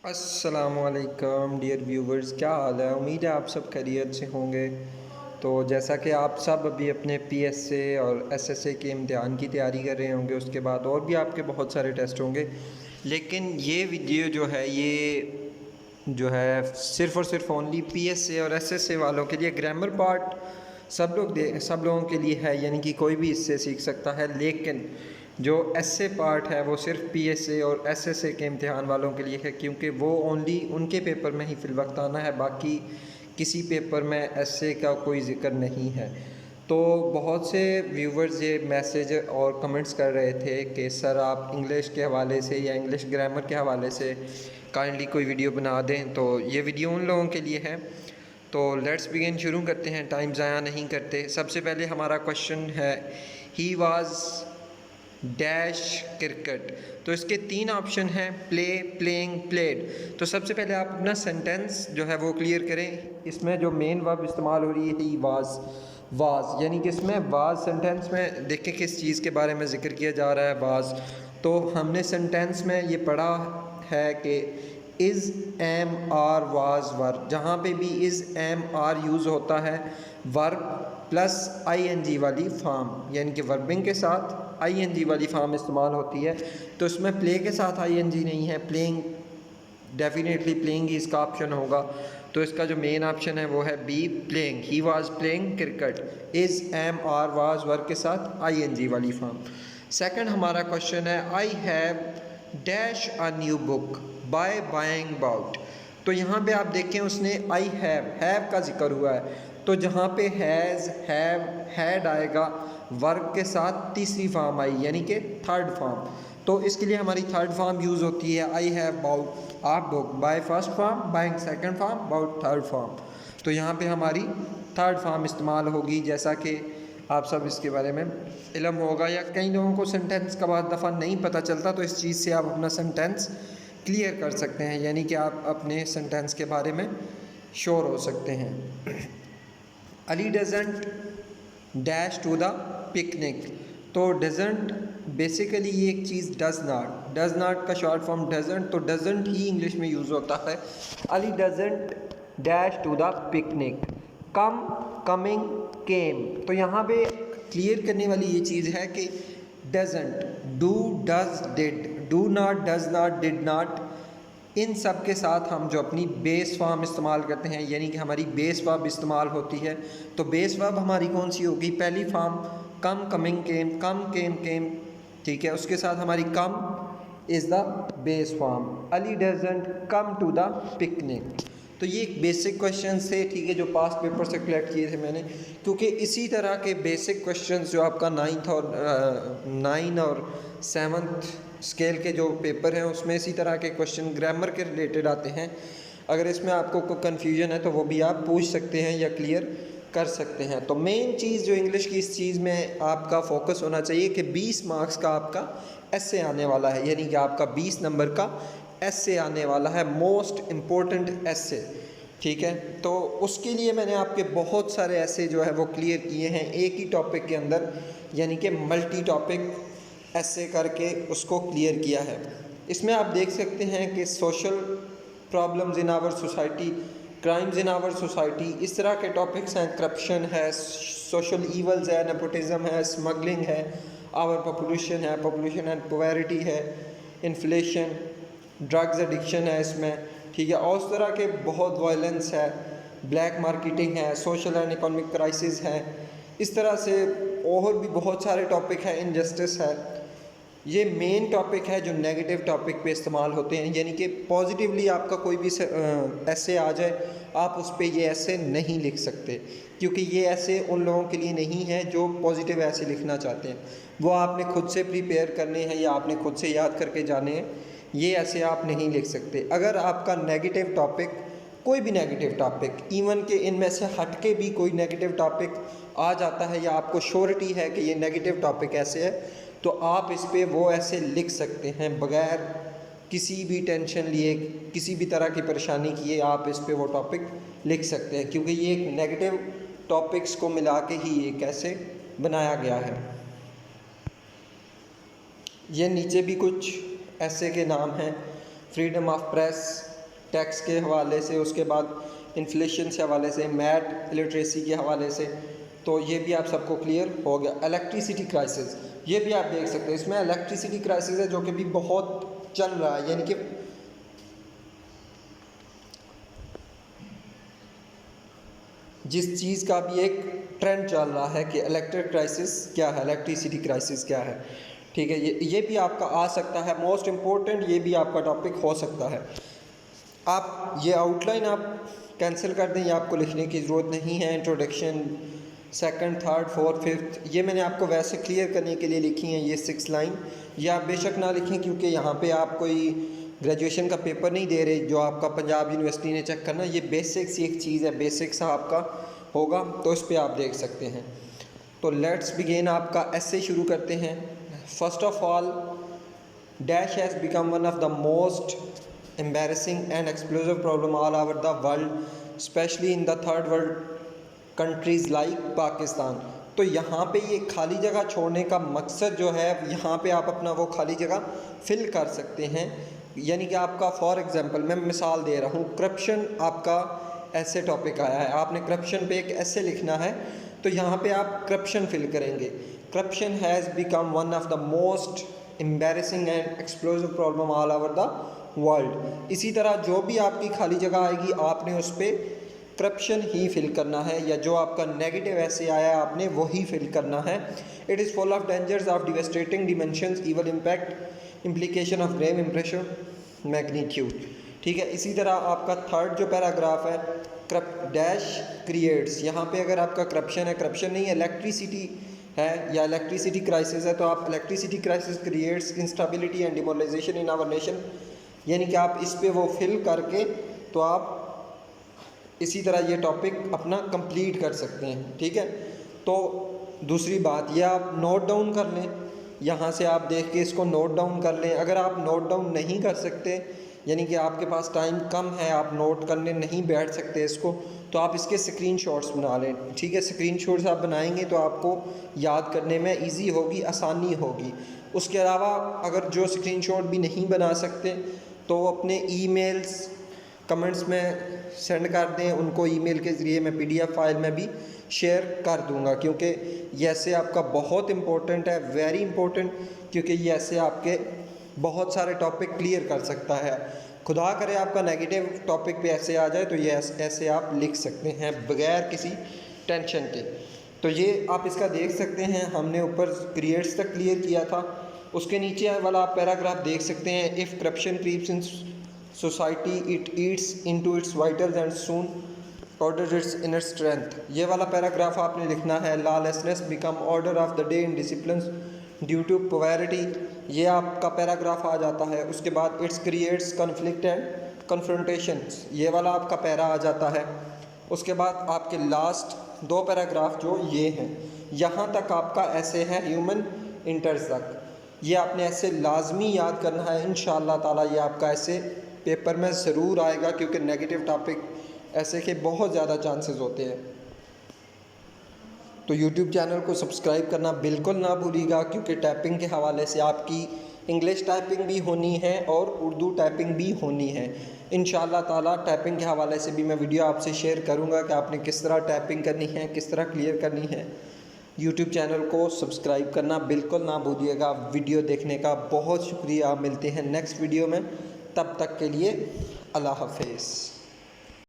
अस्सलामुअलैकुम dear viewers, क्या हाल है। उम्मीद है आप सब खैरियत से होंगे। तो जैसा कि आप सब अभी अपने पीएसए और एसएसए के इम्तिहान की तैयारी कर रहे होंगे, उसके बाद और भी आपके बहुत सारे टेस्ट होंगे, लेकिन ये वीडियो जो है सिर्फ़ और सिर्फ ओनली पीएसए और एसएसए वालों के लिए। ग्रामर पार्ट सब लोगों के लिए है, यानी कि कोई भी इससे सीख सकता है, लेकिन जो एसए पार्ट है वो सिर्फ पीएसए और एसएसए के इम्तिहान वालों के लिए है, क्योंकि वो ओनली उनके पेपर में ही फिल वक्त आना है, बाकी किसी पेपर में एसए का कोई ज़िक्र नहीं है। तो बहुत से व्यूवर्स ये मैसेज और कमेंट्स कर रहे थे कि सर आप इंग्लिश के हवाले से या इंग्लिश ग्रामर के हवाले से काइंडली कोई वीडियो बना दें। तो ये वीडियो उन लोगों के लिए है। तो लेट्स बिगिन, शुरू करते हैं, टाइम ज़ाया नहीं करते। सबसे पहले हमारा क्वेश्चन है, ही वाज डैश क्रिकेट। तो इसके तीन ऑप्शन हैं, प्ले, प्लेइंग, प्लेड। तो सबसे पहले आप अपना सेंटेंस जो है वो क्लियर करें। इसमें जो मेन वर्ब इस्तेमाल हो रही है ही वाज, यानी कि इसमें वाज सेंटेंस में देखें किस चीज़ के बारे में ज़िक्र किया जा रहा है, वाज। तो हमने सेंटेंस में ये पढ़ा है कि is am are was verb, जहाँ पे भी इज़ एम आर यूज़ होता है वर्ब प्लस आईएनजी वाली फॉर्म, यानी कि वर्बिंग के साथ आईएनजी वाली फॉर्म इस्तेमाल होती है। तो इसमें प्ले के साथ आईएनजी नहीं है, प्लेइंग, डेफिनेटली प्लेइंग ही इसका ऑप्शन होगा। तो इसका जो मेन ऑप्शन है वो है B, playing. He was playing cricket, is am are was verb के साथ आईएनजी वाली फॉर्म। सेकंड हमारा क्वेश्चन है, I have dash a new book buy buying about. तो यहाँ पे आप देखें उसने आई हैव का जिक्र हुआ है, तो जहाँ पे हैज़, हैव, हैड आएगा वर्ब के साथ तीसरी फॉर्म आई, यानी कि थर्ड फॉर्म। तो इसके लिए हमारी थर्ड फॉर्म यूज़ होती है, I have bought a book, buy first form, buying second form, bought third form. तो यहाँ पे हमारी थर्ड फॉर्म इस्तेमाल होगी, जैसा कि आप सब इसके बारे में इल्म होगा, या कई लोगों को सेंटेंस का बहुत दफ़ा नहीं पता चलता, तो इस चीज़ से आप अपना सेंटेंस क्लियर कर सकते हैं, यानी कि आप अपने सेंटेंस के बारे में श्योर हो सकते हैं। Ali doesn't dash to the picnic. तो डजंट बेसिकली ये एक चीज़ डज नॉट का शॉर्ट फॉर्म डजंट, तो डजंट ही इंग्लिश में यूज़ होता है। Ali doesn't dash to the picnic. Come, coming, came. तो यहाँ पे क्लियर करने वाली ये चीज़ है कि doesn't, do, does, did, do not, does not, did not, इन सब के साथ हम जो अपनी बेस फॉर्म इस्तेमाल करते हैं, यानी कि हमारी बेस वर्ब इस्तेमाल होती है। तो बेस वर्ब हमारी कौन सी होगी? पहली फॉर्म कम, कमिंग, केम, कम, केम, केम, ठीक है, उसके साथ हमारी come is the base form. Ali doesn't come to the picnic. तो ये एक बेसिक क्वेश्चन थे, ठीक है, जो पास्ट पेपर से कलेक्ट किए थे मैंने, क्योंकि इसी तरह के बेसिक क्वेश्चंस जो आपका 9 और 7th स्केल के जो पेपर हैं उसमें इसी तरह के क्वेश्चन ग्रामर के रिलेटेड आते हैं। अगर इसमें आपको कोई कन्फ्यूजन है तो वो भी आप पूछ सकते हैं या क्लियर कर सकते हैं। तो मेन चीज़ जो इंग्लिश की इस चीज़ में आपका फोकस होना चाहिए कि 20 मार्क्स का आपका एस्से आने वाला है, यानी कि आपका 20 नंबर का एस्से आने वाला है, मोस्ट इम्पोर्टेंट एस्से, ठीक है। तो उसके लिए मैंने आपके बहुत सारे ऐसे जो है वो क्लियर किए हैं एक ही टॉपिक के अंदर, यानी कि मल्टी टॉपिक ऐसे करके उसको क्लियर किया है। इसमें आप देख सकते हैं कि social problems in our society, crimes in our society, इस तरह के टॉपिक्स हैं। करप्शन है, सोशल ईवल्स है, नेपोटिज्म है, स्मगलिंग है, आवर पॉपुलेशन है, पॉपुलेशन एंड पॉवर्टी है, इन्फ्लेशन, ड्रग्स एडिक्शन है इसमें, ठीक है, और उस तरह के बहुत वायलेंस है, ब्लैक मार्केटिंग है, सोशल एंड इकोनॉमिक क्राइसिस है, इस तरह से और भी बहुत सारे टॉपिक है, इनजस्टिस है। ये मेन टॉपिक है जो नेगेटिव टॉपिक पे इस्तेमाल होते हैं, यानी कि पॉजिटिवली आपका कोई भी ऐसे आ जाए आप उस पर ये ऐसे नहीं लिख सकते, क्योंकि ये ऐसे उन लोगों के लिए नहीं है जो पॉजिटिव ऐसे लिखना चाहते हैं। वो आपने खुद से प्रिपेयर करने हैं या आपने खुद से याद करके जाने हैं, ये ऐसे आप नहीं लिख सकते। अगर आपका नेगेटिव टॉपिक, कोई भी नेगेटिव टॉपिक, इवन के इनमें से हट के भी कोई नेगेटिव टॉपिक आ जाता है या आपको श्योरिटी है कि ये नेगेटिव टॉपिक ऐसे है, तो आप इस पे वो ऐसे लिख सकते हैं बग़ैर किसी भी टेंशन लिए, किसी भी तरह की परेशानी किए, आप इस पे वो टॉपिक लिख सकते हैं, क्योंकि ये एक नेगेटिव टॉपिक्स को मिला के ही ये कैसे बनाया गया है। ये नीचे भी कुछ ऐसे के नाम हैं, फ्रीडम ऑफ प्रेस, टैक्स के हवाले से, उसके बाद इन्फ्लेशन के हवाले से, मैथ लिटरेसी के हवाले से, तो ये भी आप सबको क्लियर हो गया। इलेक्ट्रिसिटी क्राइसिस, ये भी आप देख सकते हैं, इसमें इलेक्ट्रिसिटी क्राइसिस है जो कि भी बहुत चल रहा है, यानी कि जिस चीज़ का भी एक ट्रेंड चल रहा है कि इलेक्ट्रिक क्राइसिस क्या है, इलेक्ट्रिसिटी क्राइसिस क्या है। ठीक है, ये भी आपका आ सकता है, मोस्ट इम्पोर्टेंट ये भी आपका टॉपिक हो सकता है। आप ये आउटलाइन आप कैंसिल कर दें, ये आपको लिखने की ज़रूरत नहीं है। Introduction, second, third, fourth, fifth, ये मैंने आपको वैसे क्लियर करने के लिए लिखी हैं ये 6 लाइन। ये आप बेशक ना लिखें, क्योंकि यहाँ पे आप कोई ग्रेजुएशन का पेपर नहीं दे रहे जो आपका पंजाब यूनिवर्सिटी ने चेक करना। ये बेसिक्स एक चीज़ है, बेसिक्स आपका होगा, तो इस पर आप देख सकते हैं। तो लेट्स बिगिन, आपका ऐसे शुरू करते हैं। First of all, dash has become one of the most embarrassing and explosive problem all over the world, especially in the third world countries like Pakistan. तो यहाँ पे ये खाली जगह छोड़ने का मकसद जो है, यहाँ पे आप अपना वो खाली जगह फिल कर सकते हैं। यानी कि आपका फॉर एग्जांपल मैं मिसाल दे रहा हूँ, करप्शन आपका ऐसे टॉपिक आया है, आपने करप्शन पे एक ऐसे लिखना है, तो यहाँ पे आप करप्शन फिल करेंगे। Corruption has become one of the most embarrassing and explosive problem all over the world. इसी तरह जो भी आपकी खाली जगह आएगी आपने उस पर करप्शन ही फिल करना है, या जो आपका नेगेटिव ऐसे आया आपने वही फिल करना है। It is full of dangers of devastating dimensions, evil impact, implication of grave impression, magnitude. ठीक है, इसी तरह आपका थर्ड जो पैराग्राफ है, डैश क्रिएट्स, यहाँ पे अगर आपका करप्शन है, करप्शन नहीं, इलेक्ट्रिसिटी है या इलेक्ट्रिसिटी क्राइसिस है, तो आप electricity crisis creates instability and demoralisation in our nation, यानी कि आप इस पे वो फिल करके तो आप इसी तरह ये टॉपिक अपना कंप्लीट कर सकते हैं। ठीक है, तो दूसरी बात ये आप नोट डाउन कर लें, यहाँ से आप देख के इसको नोट डाउन कर लें। अगर आप नोट डाउन नहीं कर सकते, यानी कि आपके पास टाइम कम है, आप नोट करने नहीं बैठ सकते इसको, तो आप इसके स्क्रीनशॉट्स बना लें। ठीक है, स्क्रीनशॉट्स आप बनाएंगे तो आपको याद करने में इजी होगी, आसानी होगी। उसके अलावा अगर जो स्क्रीनशॉट भी नहीं बना सकते तो अपने ईमेल्स कमेंट्स में सेंड कर दें, उनको ईमेल के ज़रिए मैं PDF फाइल में भी शेयर कर दूंगा, क्योंकि ये ऐसे आपका बहुत इम्पोर्टेंट है, वेरी इम्पोर्टेंट, क्योंकि ये ऐसे आपके बहुत सारे टॉपिक क्लियर कर सकता है। खुदा करे आपका नेगेटिव टॉपिक पे ऐसे आ जाए तो ये ऐसे आप लिख सकते हैं बगैर किसी टेंशन के। तो ये आप इसका देख सकते हैं, हमने ऊपर क्रिएट्स तक क्लियर किया था। उसके नीचे वाला आप पैराग्राफ देख सकते हैं, if corruption creeps in society it eats into its vitals and soon order its inner strength. ये वाला पैराग्राफ आपने लिखना है, lawlessness become order of the day indiscipline due to poverty, ये आपका पैराग्राफ आ जाता है। उसके बाद its creates conflict and confrontations, ये वाला आपका पैरा आ जाता है। उसके बाद आपके लास्ट 2 पैराग्राफ जो ये हैं, यहाँ तक आपका ऐसे है ह्यूमन इंटर्स तक, ये आपने ऐसे लाजमी याद करना है। इंशाअल्लाह ताला ये आपका ऐसे पेपर में ज़रूर आएगा, क्योंकि नेगेटिव टॉपिक ऐसे के बहुत ज़्यादा चांसेस होते हैं। तो YouTube चैनल को सब्सक्राइब करना बिल्कुल ना भूलिएगा, क्योंकि टाइपिंग के हवाले से आपकी इंग्लिश टाइपिंग भी होनी है और उर्दू टाइपिंग भी होनी है। इंशाअल्लाह ताला टाइपिंग के हवाले से भी मैं वीडियो आपसे शेयर करूंगा कि आपने किस तरह टाइपिंग करनी है, किस तरह क्लियर करनी है। YouTube चैनल को सब्सक्राइब करना बिल्कुल ना भूलिएगा। वीडियो देखने का बहुत शुक्रिया। मिलते हैं नेक्स्ट वीडियो में, तब तक के लिए अल्लाह हाफ़िज़।